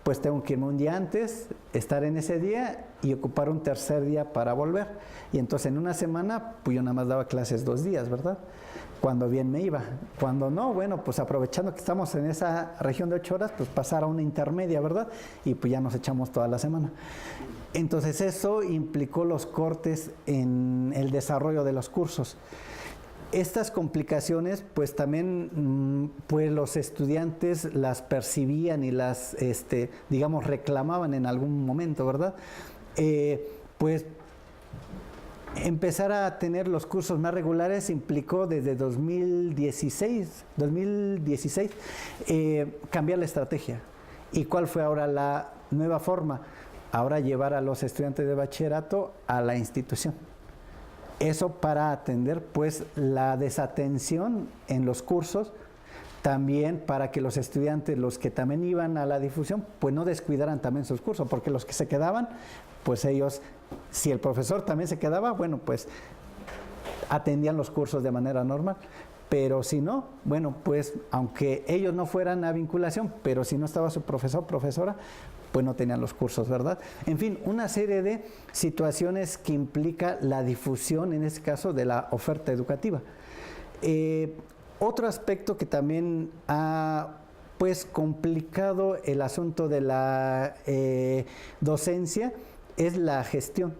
pues tengo que irme un día antes, estar en ese día y ocupar un tercer día para volver. Y entonces en una semana, pues yo nada más daba clases 2 días, ¿verdad? Cuando bien me iba. Cuando no, bueno, pues aprovechando que estamos en esa región de 8 horas, pues pasar a una intermedia, ¿verdad? Y pues ya nos echamos toda la semana. Entonces eso implicó los cortes en el desarrollo de los cursos. Estas complicaciones, pues también, pues los estudiantes las percibían y las, digamos, reclamaban en algún momento, ¿verdad? Pues empezar a tener los cursos más regulares implicó desde 2016 cambiar la estrategia. ¿Y cuál fue ahora la nueva forma? Ahora llevar a los estudiantes de bachillerato a la institución. Eso para atender pues la desatención en los cursos, también para que los estudiantes, los que también iban a la difusión, pues no descuidaran también sus cursos, porque los que se quedaban, pues ellos, si el profesor también se quedaba, bueno, pues atendían los cursos de manera normal. Pero si no, bueno, pues aunque ellos no fueran a vinculación, pero si no estaba su profesor o profesora, pues no tenían los cursos, ¿verdad? En fin, una serie de situaciones que implica la difusión, en este caso, de la oferta educativa. Otro aspecto que también ha pues complicado el asunto de la docencia es la gestión.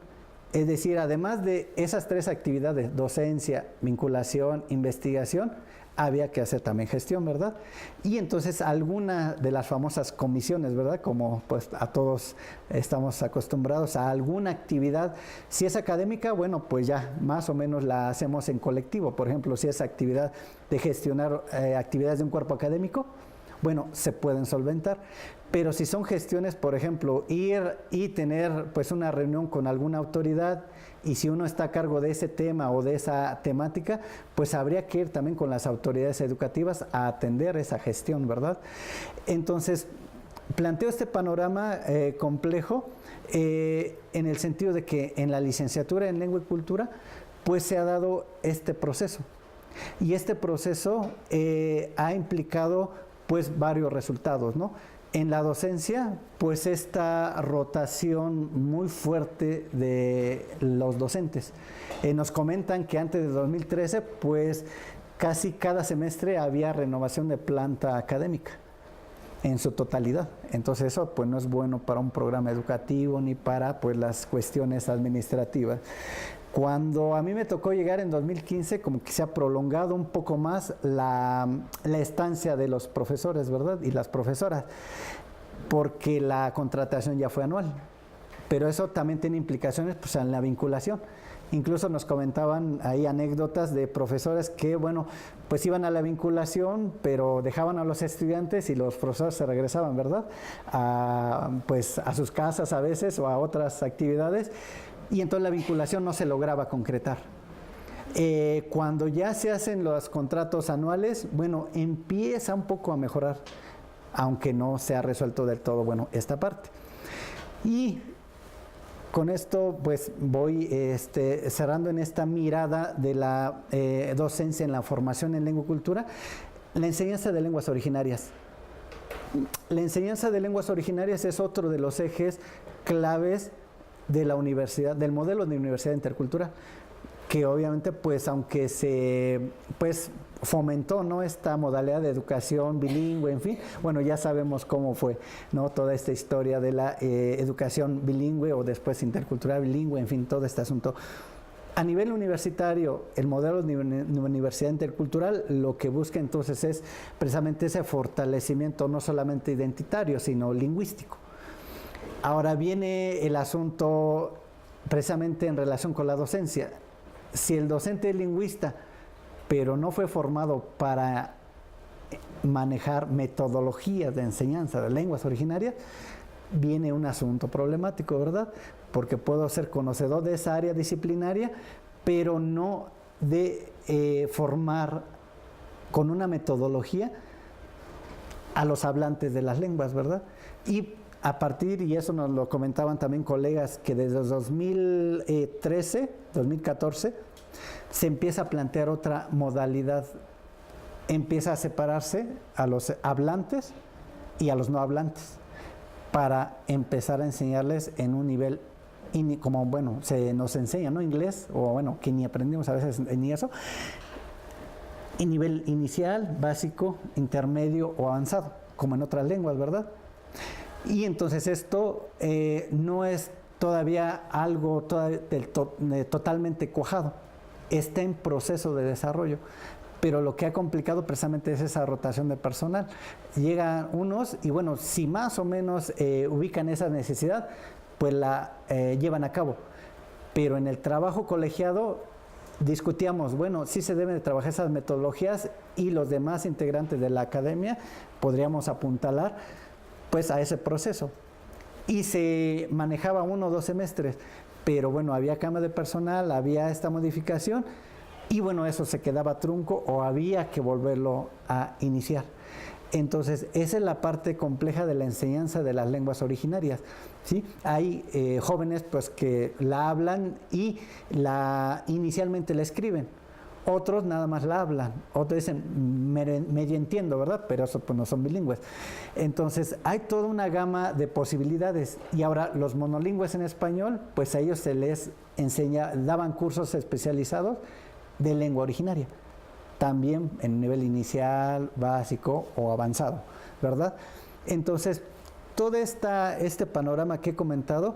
Es decir, además de esas 3 actividades, docencia, vinculación, investigación, había que hacer también gestión, ¿verdad? Y entonces alguna de las famosas comisiones, ¿verdad? Como pues a todos estamos acostumbrados a alguna actividad. Si es académica, bueno, pues ya más o menos la hacemos en colectivo. Por ejemplo, si es actividad de gestionar actividades de un cuerpo académico, bueno, se pueden solventar. Pero si son gestiones, por ejemplo, ir y tener pues una reunión con alguna autoridad, y si uno está a cargo de ese tema o de esa temática, pues habría que ir también con las autoridades educativas a atender esa gestión, ¿verdad? Entonces, planteo este panorama complejo en el sentido de que en la licenciatura en Lengua y Cultura, pues se ha dado este proceso. Y este proceso ha implicado pues varios resultados, ¿no? En la docencia, pues esta rotación muy fuerte de los docentes. Nos comentan que antes de 2013, pues casi cada semestre había renovación de planta académica en su totalidad. Entonces eso pues no es bueno para un programa educativo ni para pues las cuestiones administrativas. Cuando a mí me tocó llegar en 2015, como que se ha prolongado un poco más la estancia de los profesores, ¿verdad? Y las profesoras, porque la contratación ya fue anual. Pero eso también tiene implicaciones pues, en la vinculación. Incluso nos comentaban ahí anécdotas de profesores que, bueno, pues iban a la vinculación, pero dejaban a los estudiantes y los profesores se regresaban, ¿verdad? Pues a sus casas a veces o a otras actividades. Y entonces la vinculación no se lograba concretar. Cuando ya se hacen los contratos anuales, bueno, empieza un poco a mejorar. aunque no se ha resuelto del todo, bueno, esta parte. Y con esto pues voy cerrando en esta mirada de la docencia en la formación en lengua y cultura, la enseñanza de lenguas originarias. La enseñanza de lenguas originarias es otro de los ejes claves de la universidad, del modelo de universidad intercultural, que obviamente pues aunque se fomentó, ¿no?, esta modalidad de educación bilingüe, en fin, bueno, ya sabemos cómo fue, ¿no?, toda esta historia de la educación bilingüe o después intercultural bilingüe, en fin, todo este asunto. A nivel universitario, el modelo de universidad intercultural lo que busca entonces es precisamente ese fortalecimiento no solamente identitario, sino lingüístico. Ahora viene el asunto precisamente en relación con la docencia. Si el docente es lingüista, pero no fue formado para manejar metodologías de enseñanza de lenguas originarias, viene un asunto problemático, ¿verdad? Porque puedo ser conocedor de esa área disciplinaria, pero no de formar con una metodología a los hablantes de las lenguas, ¿verdad? Y a partir, y eso nos lo comentaban también colegas, que desde 2013, 2014, se empieza a plantear otra modalidad, empieza a separarse a los hablantes y a los no hablantes, para empezar a enseñarles en un nivel, como bueno, se nos enseña, ¿no?, inglés, o bueno, que ni aprendimos a veces ni eso, en nivel inicial, básico, intermedio o avanzado, como en otras lenguas, ¿verdad? Y entonces esto no es todavía algo totalmente cuajado, está en proceso de desarrollo. Pero lo que ha complicado precisamente es esa rotación de personal. Llegan unos y bueno, si más o menos ubican esa necesidad, pues la llevan a cabo. Pero en el trabajo colegiado discutíamos, bueno, sí se deben de trabajar esas metodologías y los demás integrantes de la academia podríamos apuntalar pues a ese proceso. Y se manejaba 1 o 2 semestres, pero bueno, había cambio de personal, había esta modificación, y bueno, eso se quedaba trunco o había que volverlo a iniciar. Entonces, esa es la parte compleja de la enseñanza de las lenguas originarias, ¿sí? Hay jóvenes pues que la hablan y inicialmente la escriben. Otros nada más la hablan, otros dicen, medio entiendo, ¿verdad? Pero eso pues no son bilingües. Entonces, hay toda una gama de posibilidades. Y ahora, los monolingües en español, pues a ellos se les daban cursos especializados de lengua originaria, también en nivel inicial, básico o avanzado, ¿verdad? Entonces, todo este panorama que he comentado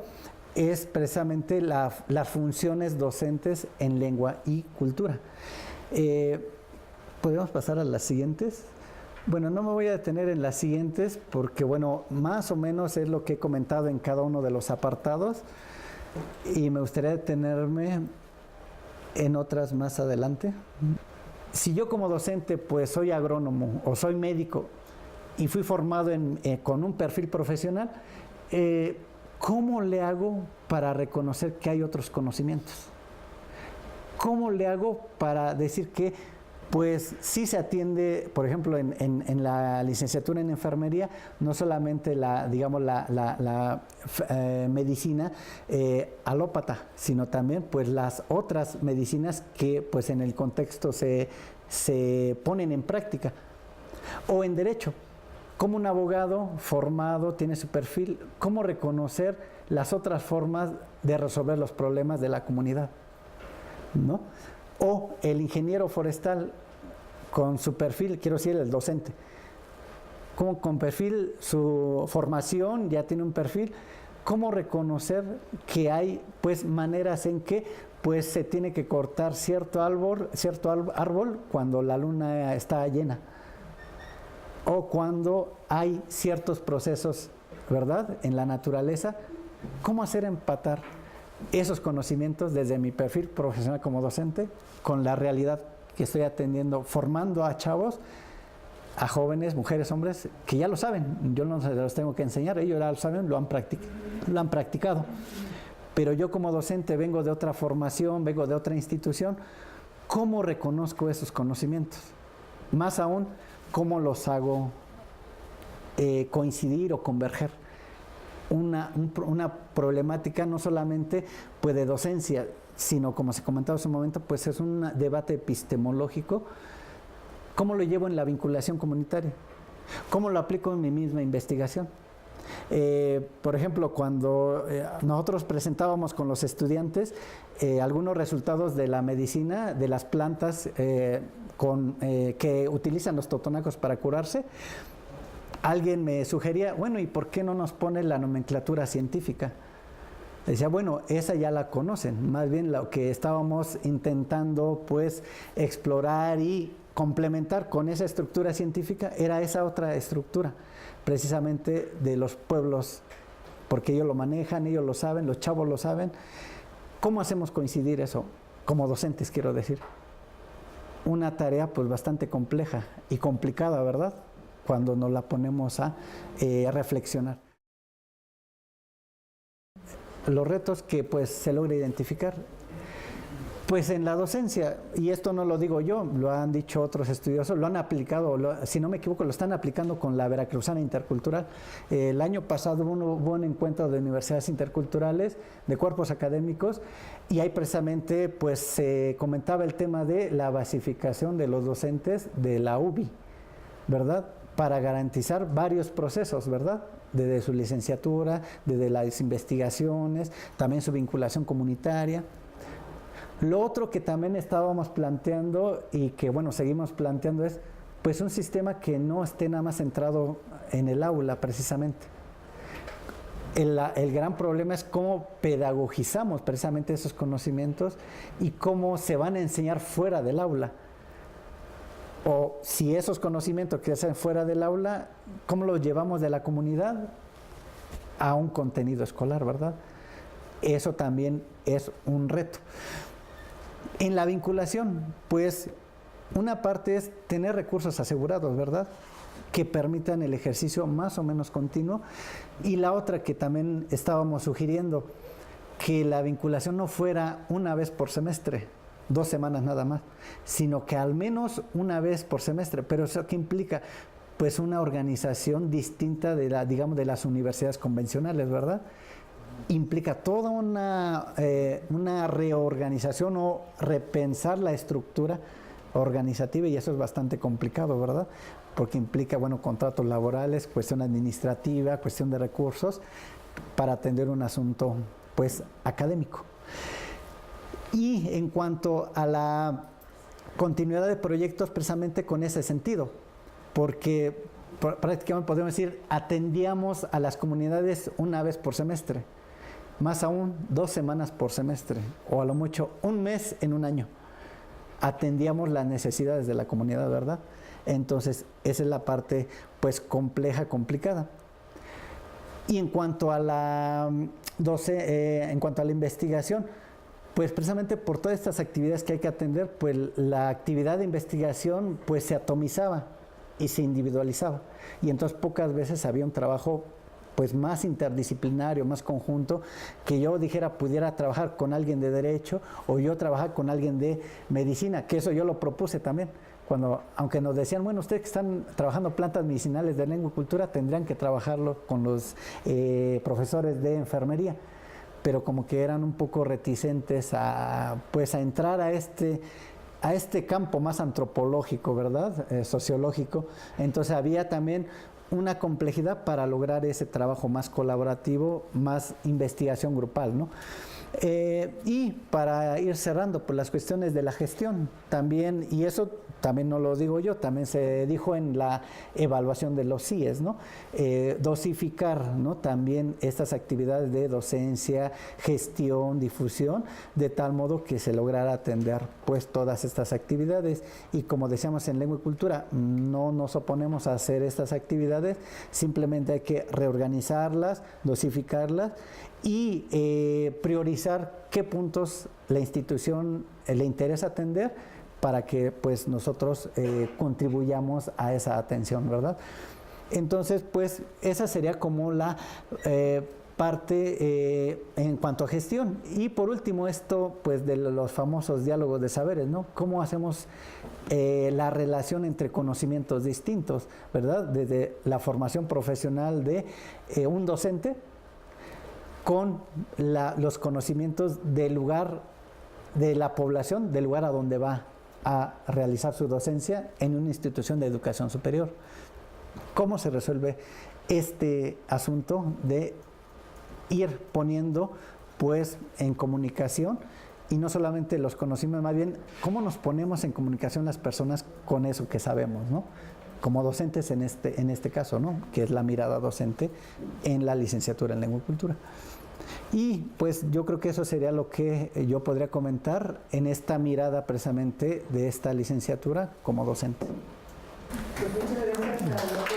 es precisamente las funciones docentes en lengua y cultura. ¿Podemos pasar a las siguientes? Bueno, no me voy a detener en las siguientes porque, bueno, más o menos es lo que he comentado en cada uno de los apartados y me gustaría detenerme en otras más adelante. Si yo como docente pues soy agrónomo o soy médico y fui formado con un perfil profesional, ¿cómo le hago para reconocer que hay otros conocimientos? ¿Cómo le hago para decir que pues sí se atiende, por ejemplo, en la licenciatura en enfermería, no solamente la medicina alópata, sino también pues las otras medicinas que pues en el contexto se ponen en práctica? O en derecho, como un abogado formado tiene su perfil, ¿cómo reconocer las otras formas de resolver los problemas de la comunidad? ¿No? O el ingeniero forestal con su perfil, quiero decir el docente, como con perfil, su formación ya tiene un perfil, ¿cómo reconocer que hay pues maneras en que pues se tiene que cortar cierto árbol cuando la luna está llena? O cuando hay ciertos procesos, ¿verdad?, en la naturaleza, ¿cómo hacer empatar esos conocimientos desde mi perfil profesional como docente con la realidad que estoy atendiendo, formando a chavos, a jóvenes, mujeres, hombres, que ya lo saben? Yo no se los tengo que enseñar, ellos ya lo saben, lo han practicado. Pero yo como docente vengo de otra formación, vengo de otra institución, ¿cómo reconozco esos conocimientos? Más aún, ¿cómo los hago coincidir o converger. Una problemática no solamente pues, de docencia, sino como se comentaba hace un momento, pues es un debate epistemológico. ¿Cómo lo llevo en la vinculación comunitaria? ¿Cómo lo aplico en mi misma investigación? Por ejemplo, cuando nosotros presentábamos con los estudiantes algunos resultados de la medicina, de las plantas que utilizan los totonacos para curarse, alguien me sugería, bueno, ¿y por qué no nos pone la nomenclatura científica? Decía, bueno, esa ya la conocen, más bien lo que estábamos intentando pues explorar y complementar con esa estructura científica era esa otra estructura, precisamente de los pueblos, porque ellos lo manejan, ellos lo saben, los chavos lo saben. ¿Cómo hacemos coincidir eso? Como docentes, quiero decir. Una tarea pues bastante compleja y complicada, ¿verdad? Cuando nos la ponemos a reflexionar. Los retos que pues se logra identificar, pues en la docencia, y esto no lo digo yo, lo han dicho otros estudiosos, lo han aplicado, si no me equivoco, lo están aplicando con la Veracruzana Intercultural. El año pasado hubo un encuentro de universidades interculturales, de cuerpos académicos, y ahí precisamente pues se comentaba el tema de la basificación de los docentes de la UBI, ¿verdad? Para garantizar varios procesos, ¿verdad? Desde su licenciatura, desde las investigaciones, también su vinculación comunitaria. Lo otro que también estábamos planteando y que, bueno, seguimos planteando es, pues, un sistema que no esté nada más centrado en el aula, precisamente. El gran problema es cómo pedagogizamos precisamente esos conocimientos y cómo se van a enseñar fuera del aula. O si esos conocimientos que se hacen fuera del aula, ¿cómo los llevamos de la comunidad a un contenido escolar, verdad? Eso también es un reto. En la vinculación, pues, una parte es tener recursos asegurados, ¿verdad?, que permitan el ejercicio más o menos continuo. Y la otra que también estábamos sugiriendo, que la vinculación no fuera una vez por semestre, 2 semanas nada más, sino que al menos una vez por semestre. Pero ¿eso qué implica? Pues una organización distinta de de las universidades convencionales, ¿verdad? Implica toda una reorganización o repensar la estructura organizativa, y eso es bastante complicado, ¿verdad? Porque implica, bueno, contratos laborales, cuestión administrativa, cuestión de recursos para atender un asunto, pues, académico. Y en cuanto a la continuidad de proyectos, precisamente con ese sentido, porque prácticamente podemos decir, atendíamos a las comunidades una vez por semestre, más aún 2 semanas por semestre, o a lo mucho 1 mes en un año. Atendíamos las necesidades de la comunidad, ¿verdad? Entonces, esa es la parte, pues, compleja, complicada. Y en cuanto a la investigación, pues precisamente por todas estas actividades que hay que atender, pues la actividad de investigación pues se atomizaba y se individualizaba. Y entonces pocas veces había un trabajo pues más interdisciplinario, más conjunto, que yo dijera pudiera trabajar con alguien de derecho o yo trabajar con alguien de medicina, que eso yo lo propuse también. Aunque nos decían, bueno, ustedes que están trabajando plantas medicinales de lengua y cultura, tendrían que trabajarlo con los profesores de enfermería, pero como que eran un poco reticentes a entrar a este campo más antropológico, ¿verdad? Sociológico. Entonces había también una complejidad para lograr ese trabajo más colaborativo, más investigación grupal, ¿no? Y para ir cerrando, pues las cuestiones de la gestión también, y eso también no lo digo yo, también se dijo en la evaluación de los CIES, ¿no? Dosificar, ¿no?, también estas actividades de docencia, gestión, difusión, de tal modo que se lograra atender pues todas estas actividades. Y como decíamos en Lengua y Cultura, no nos oponemos a hacer estas actividades, simplemente hay que reorganizarlas, dosificarlas y priorizar qué puntos la institución le interesa atender para que pues nosotros contribuyamos a esa atención, ¿verdad? Entonces, pues esa sería como la parte en cuanto a gestión. Y por último, esto pues de los famosos diálogos de saberes, ¿no? ¿Cómo hacemos la relación entre conocimientos distintos, ¿verdad? Desde la formación profesional de un docente con los conocimientos del lugar, de la población, del lugar a donde va a realizar su docencia en una institución de educación superior. ¿Cómo se resuelve este asunto de ir poniendo pues en comunicación, y no solamente los conocimientos, más bien cómo nos ponemos en comunicación las personas con eso que sabemos, ¿no? Como docentes en este caso, ¿no? Que es la mirada docente en la licenciatura en Lengua y Cultura. Y pues yo creo que eso sería lo que yo podría comentar en esta mirada precisamente de esta licenciatura como docente. Pues muchas gracias, Carlos.